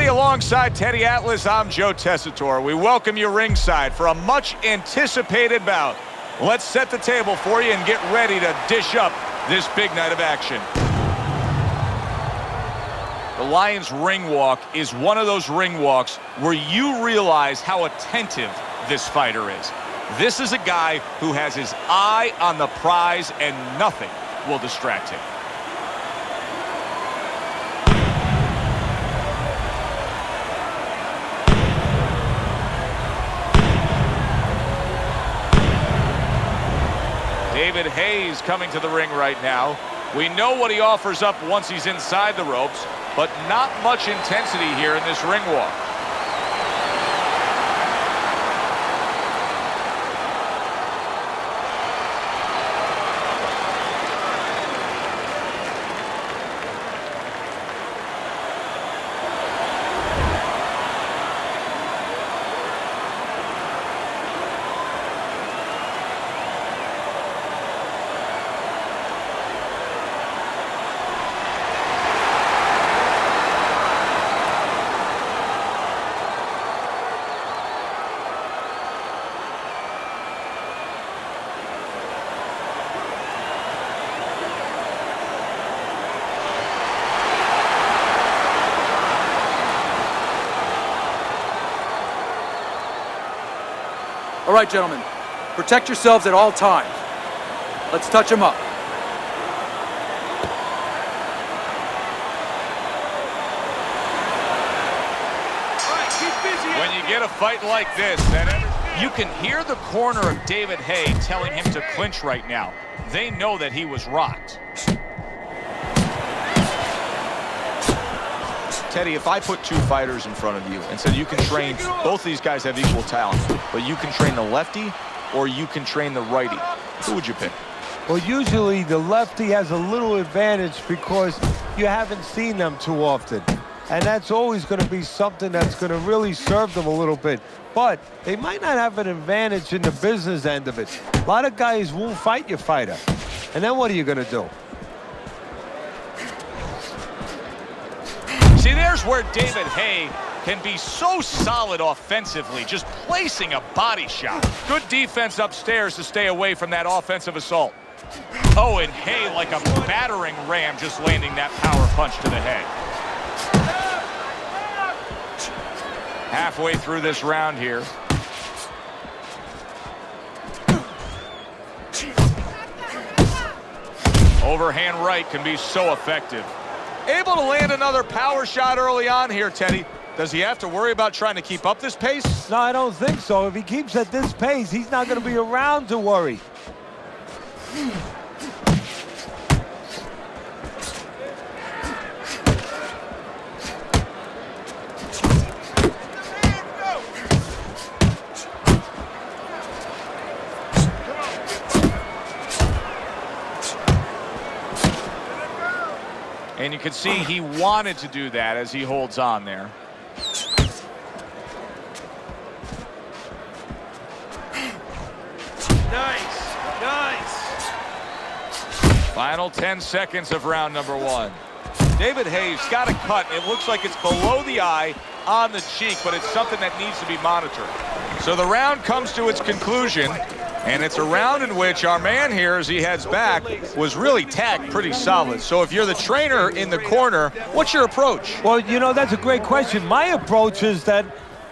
everybody, alongside Teddy Atlas, I'm Joe Tessitore. We welcome you ringside for a much-anticipated bout. Let's set the table for you and get ready to dish up this big night of action. The Lions ring walk is one of those ring walks where you realize how attentive this fighter is. This is a guy who has his eye on the prize and nothing will distract him. David Haye coming to the ring right now. We know what he offers up once he's inside the ropes, but not much intensity here in this ring walk. All right, gentlemen, protect yourselves at all times. Let's touch them up. When you get a fight like this, you can hear the corner of David Haye telling him to clinch right now. They know that he was rocked. Teddy, if I put two fighters in front of you and said you can train, both these guys have equal talent, but you can train the lefty or you can train the righty, who would you pick? Well, usually the lefty has a little advantage because you haven't seen them too often. And that's always going to be something that's going to really serve them a little bit. But they might not have an advantage in the business end of it. A lot of guys won't fight your fighter. And then what are you going to do? See, there's where David Haye can be so solid offensively, just placing a body shot. Good defense upstairs to stay away from that offensive assault. Oh, and Haye, like a battering ram, just landing that power punch to the head. Halfway through this round here. Overhand right can be so effective. Able to land another power shot early on here, Teddy. Does he have to worry about trying to keep up this pace? No, I don't think so. If he keeps at this pace, he's not going to be around to worry. And you can see he wanted to do that as he holds on there. Nice, nice. Final 10 seconds of round number one. David Haye's got a cut. It looks like it's below the eye on the cheek, but it's something that needs to be monitored. So the round comes to its conclusion, and it's a round in which our man here, as he heads back, was really tagged pretty solid. So if you're the trainer in the corner, what's your approach? Well, you know, that's a great question. My approach is that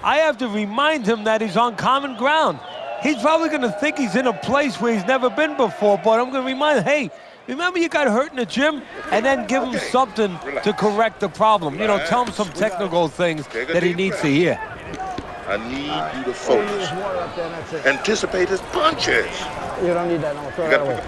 I have to remind him that he's on common ground. He's probably going to think he's in a place where he's never been before, but I'm going to remind him, hey, remember you got hurt in the gym? And then give him something to correct the problem. You know, tell him some technical things that he needs to hear. I need you to focus. Anticipate his punches. You don't need that. No, throw that away.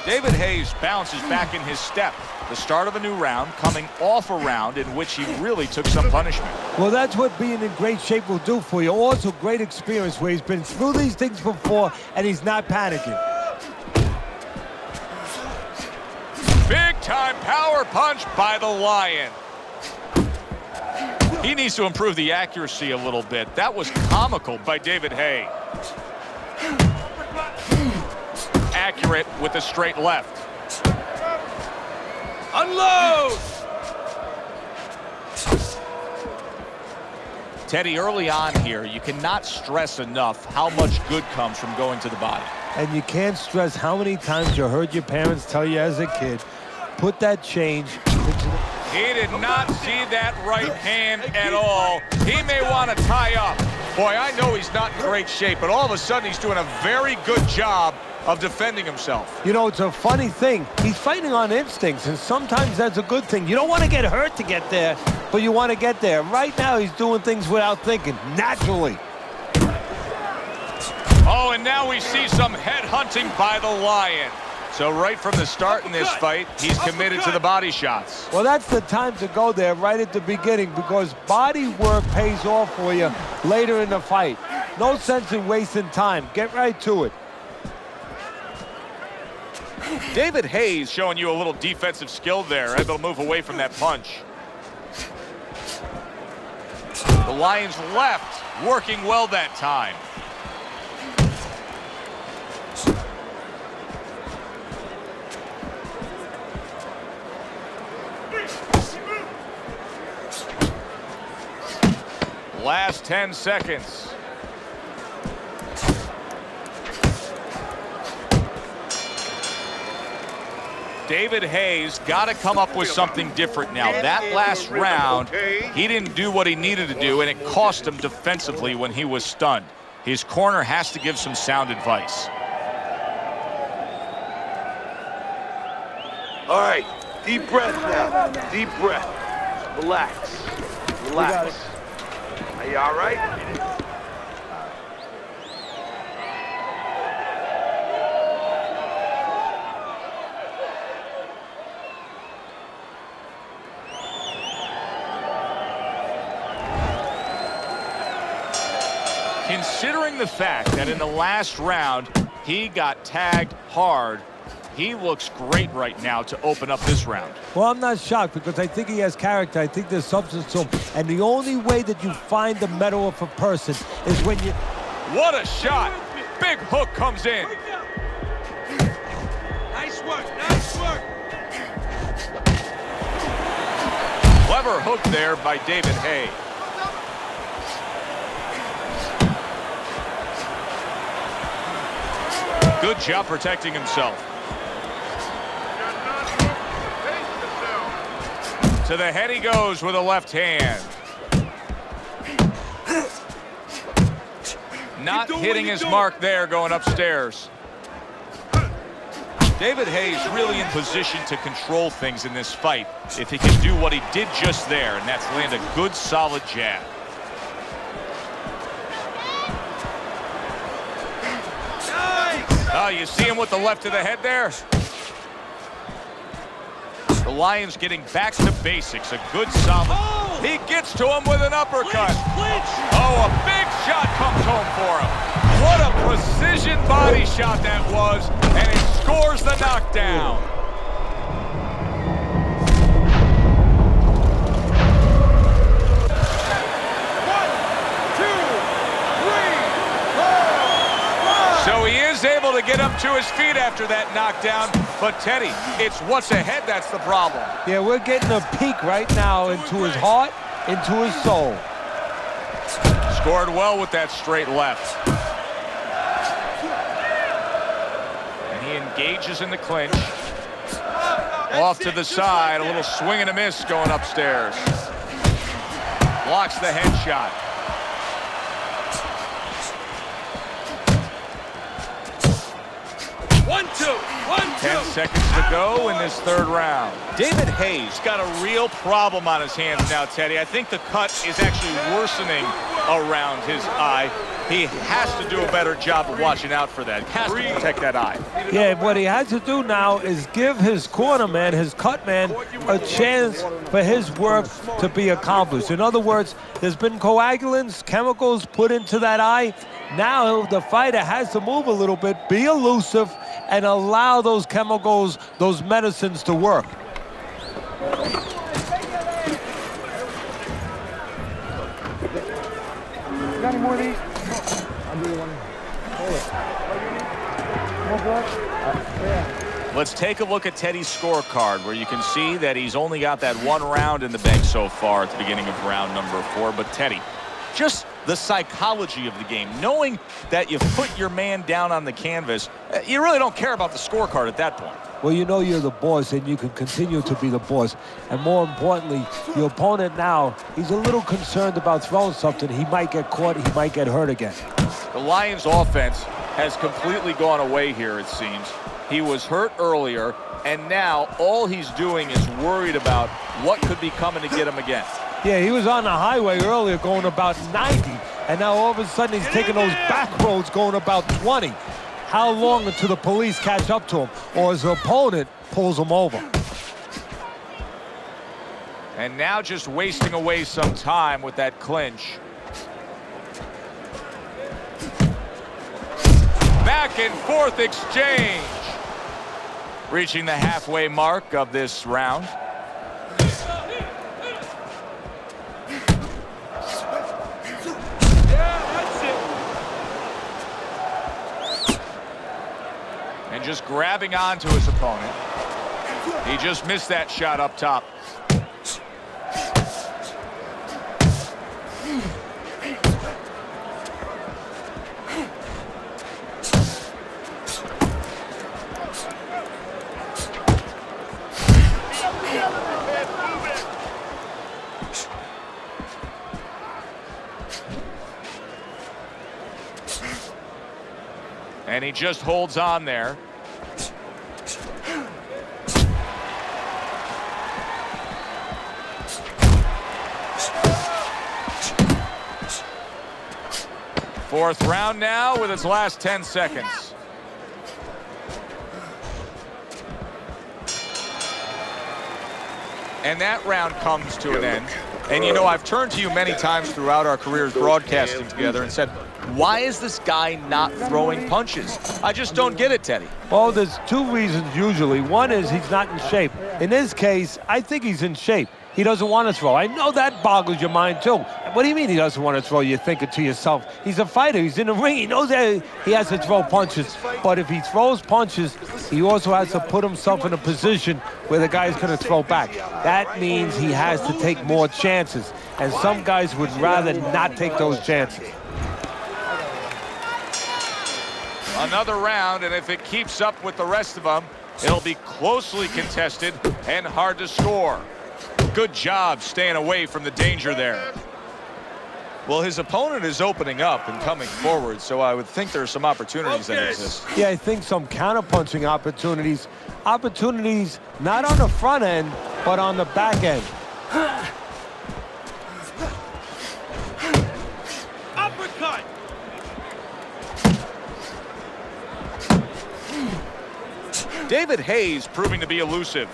David Haye bounces back in his step. The start of a new round, coming off a round in which he really took some punishment. Well, that's what being in great shape will do for you. Also, great experience where he's been through these things before and he's not panicking. Big-time power punch by the Lion. He needs to improve the accuracy a little bit. That was comical by David Haye. Accurate with a straight left. Unload! Teddy, early on here, you cannot stress enough how much good comes from going to the body. And you can't stress how many times you heard your parents tell you as a kid, put that change into the... He did not see that right hand at all. He may want to tie up. Boy, I know he's not in great shape, but all of a sudden he's doing a very good job of defending himself. You know, it's a funny thing. He's fighting on instincts, and sometimes that's a good thing. You don't want to get hurt to get there, but you want to get there. Right now, he's doing things without thinking, naturally. Oh, and now we see some head hunting by the Lion. So right from the start in this fight, he's committed to the body shots. Well, that's the time to go there right at the beginning, because body work pays off for you later in the fight. No sense in wasting time. Get right to it. David Haye's showing you a little defensive skill there, able to move away from that punch. The Lion's left working well that time. Last 10 seconds. David Haye's got to come up with something different now. That last round, he didn't do what he needed to do, and it cost him defensively when he was stunned. His corner has to give some sound advice. All right, deep breath now. Deep breath. Relax. Relax. Are you all right? Considering the fact that in the last round he got tagged hard, he looks great right now to open up this round. Well, I'm not shocked, because I think he has character. I think there's substance to him. And the only way that you find the mettle of a person is when you... What a shot! Big hook comes in. Nice work, nice work. Clever hook there by David Haye. Good job protecting himself. To the head he goes with a left hand. Not hitting his mark there going upstairs. David Haye's really in position to control things in this fight if he can do what he did just there, and that's land a good solid jab. Oh, you see him with the left to the head there? The Lions getting back to basics. A good solid. Oh! He gets to him with an uppercut. Clinch. Oh, a big shot comes home for him. What a precision body shot that was, and it scores the knockdown. So he is able to get up to his feet after that knockdown. But Teddy, it's what's ahead that's the problem. Yeah, we're getting a peek right now into his heart, into his soul. Scored well with that straight left. And he engages in the clinch. Off to the side, a little swing and a miss going upstairs. Blocks the headshot. One, two. 10 seconds to go in this third round. David Haye's got a real problem on his hands now, Teddy. I think the cut is actually worsening around his eye. He has to do a better job of watching out for that. He has to protect that eye. Yeah, what he has to do now is give his corner man, his cut man, a chance for his work to be accomplished. In other words, there's been coagulants, chemicals put into that eye. Now the fighter has to move a little bit, be elusive, and allow those chemicals, those medicines to work. You got any more of these? I'll do one. Hold it. More blood? Yeah. Let's take a look at Teddy's scorecard, where you can see that he's only got that one round in the bank so far at the beginning of round number 4. But Teddy, just the psychology of the game. Knowing that you've put your man down on the canvas, you really don't care about the scorecard at that point. Well, you know you're the boss, and you can continue to be the boss. And more importantly, your opponent now, he's a little concerned about throwing something. He might get caught. He might get hurt again. The Lions' offense has completely gone away here, it seems. He was hurt earlier, and now all he's doing is worried about what could be coming to get him again. Yeah, he was on the highway earlier going about 90, and now all of a sudden he's taking those back roads going about 20. How long until the police catch up to him or his opponent pulls him over? And now just wasting away some time with that clinch. Back and forth exchange. Reaching the halfway mark of this round. And just grabbing onto his opponent. He just missed that shot up top. And he just holds on there. Fourth round now with its last 10 seconds. And that round comes to an end. And you know, I've turned to you many times throughout our careers broadcasting together and said, why is this guy not throwing punches? I just don't get it, Teddy. Well, there's two reasons usually. One is he's not in shape. In this case, I think he's in shape. He doesn't want to throw. I know that boggles your mind, too. What do you mean he doesn't want to throw? You're thinking to yourself, he's a fighter. He's in the ring. He knows that he has to throw punches. But if he throws punches, he also has to put himself in a position where the guy's going to throw back. That means he has to take more chances. And some guys would rather not take those chances. Another round, and if it keeps up with the rest of them, it'll be closely contested and hard to score. Good job staying away from the danger there. Well, his opponent is opening up and coming forward, so I would think there are some opportunities that exist. Yeah, I think some counterpunching opportunities. Opportunities not on the front end, but on the back end. Uppercut! David Haye's proving to be elusive.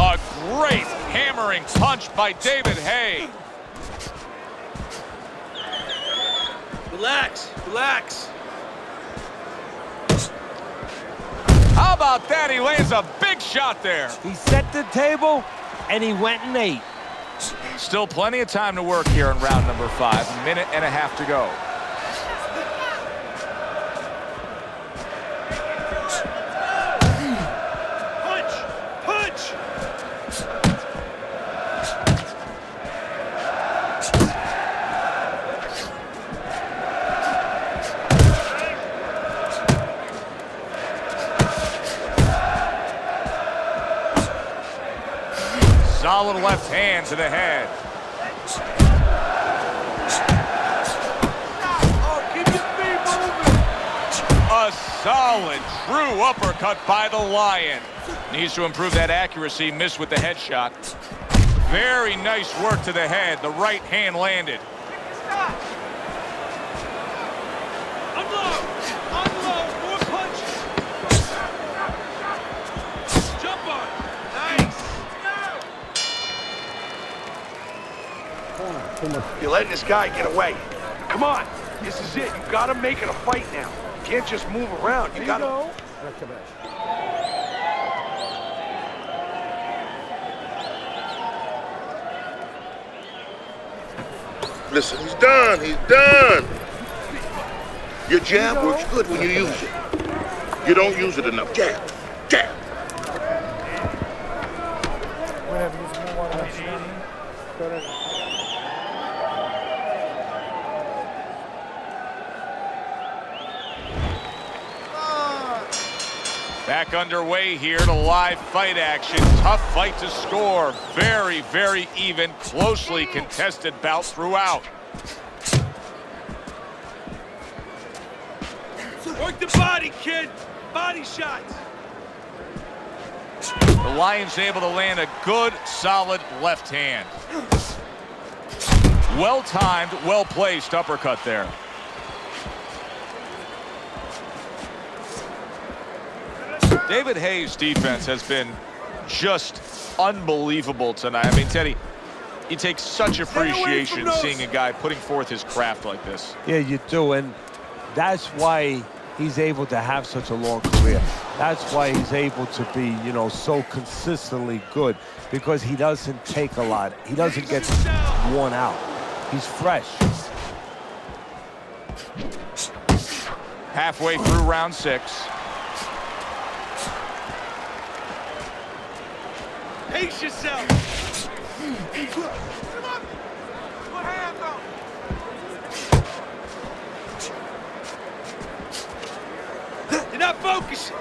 A great hammering punch by David Haye. Relax, relax. How about that? He lands a big shot there. He set the table, and he went and ate. Still plenty of time to work here in round number 5. A minute and a half to go. Solid left hand to the head. Oh, keep your feet moving. A solid, true uppercut by the Lion. Needs to improve that accuracy. Missed with the headshot. Very nice work to the head. The right hand landed. Unload, more punches. Jump on. Nice. You're letting this guy get away. Come on. This is it. You gotta make it a fight now. You can't just move around. You gotta... Listen, he's done. He's done. Your jab works good when you use it. You don't use it enough. Jab. Jab. Back underway here to live fight action. Tough fight to score. Very, very even, closely contested bout throughout. Work the body, kid. Body shots. The Lion's able to land a good, solid left hand. Well-timed, well-placed uppercut there. David Haye's defense has been just unbelievable tonight. I mean, Teddy, you take such appreciation seeing a guy putting forth his craft like this. Yeah, you do, and that's why he's able to have such a long career. That's why he's able to be, you know, so consistently good, because he doesn't take a lot. He doesn't get worn out. He's fresh. Halfway through round 6. Pace yourself. Put hands on. You're not focusing.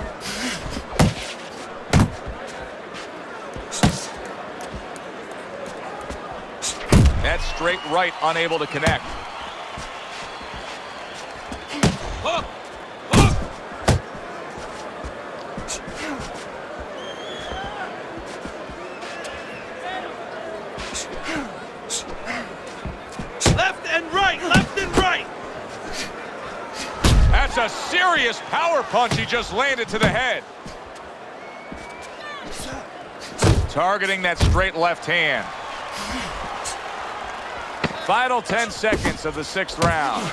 That straight right unable to connect. Hook. Hook. Left and right. Left and right. That's a serious power punch he just landed to the head. Targeting that straight left hand. Final 10 seconds of the 6th round.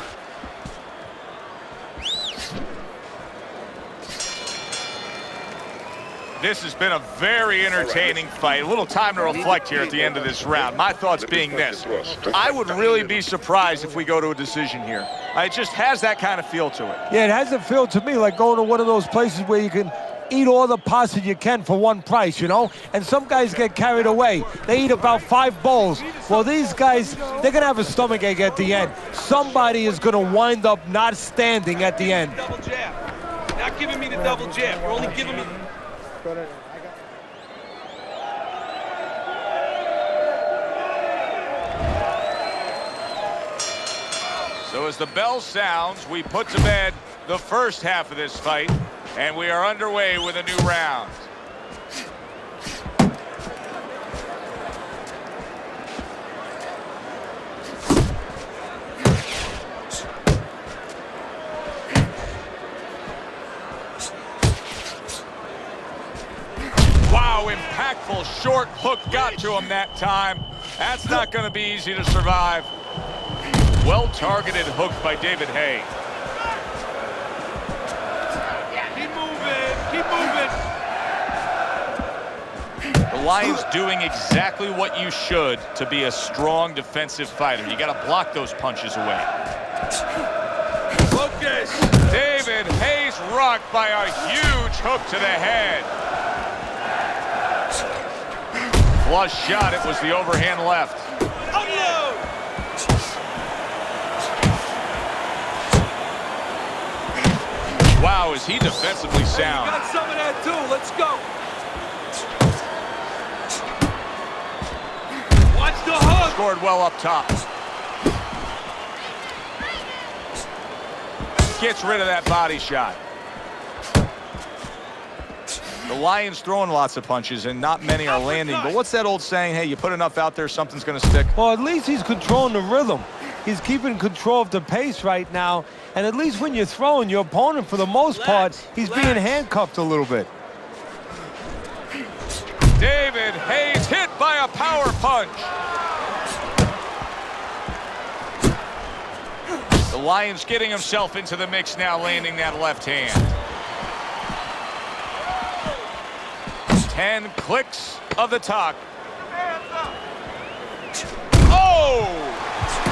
This has been a very entertaining fight. A little time to reflect here at the end of this round. My thoughts being this: I would really be surprised if we go to a decision here. It just has that kind of feel to it. Yeah, it has a feel to me like going to one of those places where you can eat all the pasta you can for one price, you know? And some guys get carried away. They eat about 5 bowls. Well, these guys, they're going to have a stomachache at the end. Somebody is going to wind up not standing at the end. Double jab. Not giving me the double jab. You're only giving me... So as the bell sounds, we put to bed the first half of this fight, and we are underway with a new round. Wow, impactful short hook got to him that time. That's not going to be easy to survive. Well-targeted hook by David Haye. Keep moving. Keep moving. The Lion's doing exactly what you should to be a strong defensive fighter. You got to block those punches away. Focus. David Haye's rocked by a huge hook to the head. Flush shot. It was the overhand left. Unload. Wow, is he defensively sound? Got some of that too. Let's go. Watch the hook. Scored well up top. Gets rid of that body shot. The Lion's throwing lots of punches and not many are landing. But what's that old saying? Hey, you put enough out there, something's going to stick. Well, at least he's controlling the rhythm. He's keeping control of the pace right now. And at least when you're throwing, your opponent, for the most part, he's being handcuffed a little bit. David Haye's hit by a power punch. The Lion's getting himself into the mix now, landing that left hand. 10 clicks of the talk. Oh!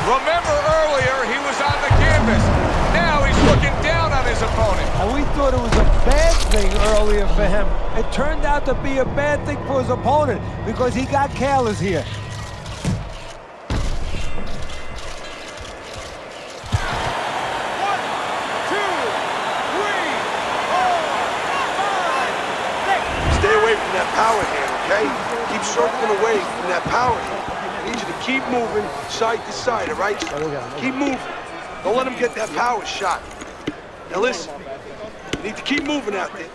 Remember earlier, he was on the canvas. Now he's looking down on his opponent. And we thought it was a bad thing earlier for him. It turned out to be a bad thing for his opponent because he got careless here. that power hand, okay? Keep circling away from that power hand. I need you to keep moving side to side, all right? Keep moving. Don't let him get that power shot. Now listen, you need to keep moving out there.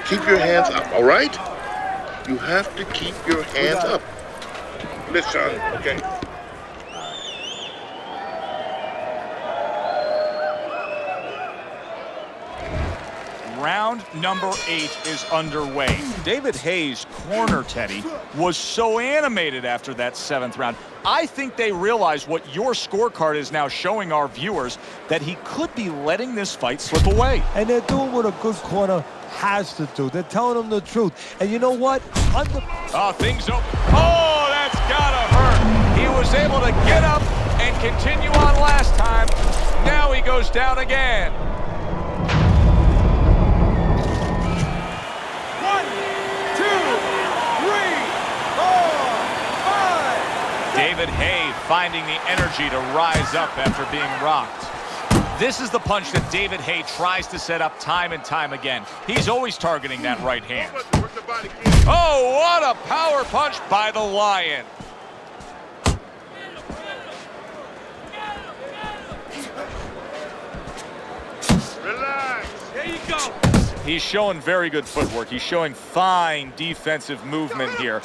Keep your hands up, all right? You have to keep your hands up. Listen, okay? Round number 8 is underway. David Haye's corner, Teddy, was so animated after that 7th round. I think they realize what your scorecard is now showing our viewers, that he could be letting this fight slip away. And they're doing what a good corner has to do. They're telling him the truth. And you know what? Oh, things open. Oh, that's gotta hurt. He was able to get up and continue on last time. Now he goes down again. David Haye finding the energy to rise up after being rocked. This is the punch that David Haye tries to set up time and time again. He's always targeting that right hand. Oh, what a power punch by the Lion. Relax. There you go. He's showing very good footwork. He's showing fine defensive movement here.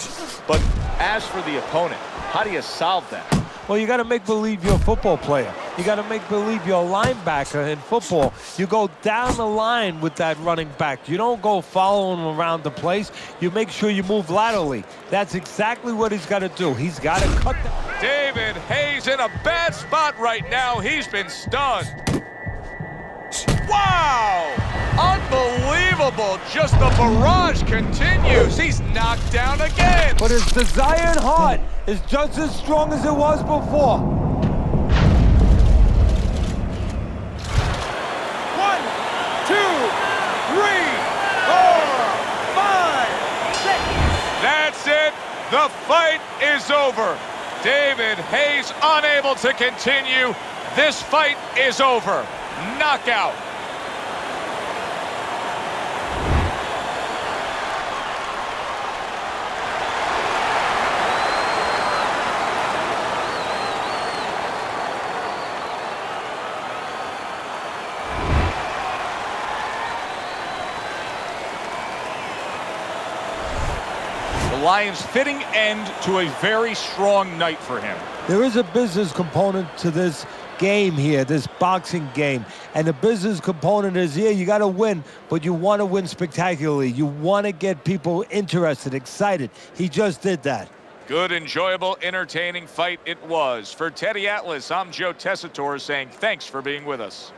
But as for the opponent, how do you solve that? Well, you got to make believe you're a football player. You got to make believe you're a linebacker in football. You go down the line with that running back. You don't go following him around the place. You make sure you move laterally. That's exactly what he's got to do. He's got to cut that. David Haye's in a bad spot right now. He's been stunned. Wow! Unbelievable. Just the barrage continues. He's knocked down again. But his desire and heart is just as strong as it was before. 1, 2, 3, 4, 5, 6. That's it. The fight is over. David Haye's unable to continue. This fight is over. Knockout. The Lions' fitting end to a very strong night for him. There is a business component to this game here, this boxing game. And the business component is, yeah, you got to win, but you want to win spectacularly. You want to get people interested, excited. He just did that. Good, enjoyable, entertaining fight it was. For Teddy Atlas, I'm Joe Tessitore saying thanks for being with us.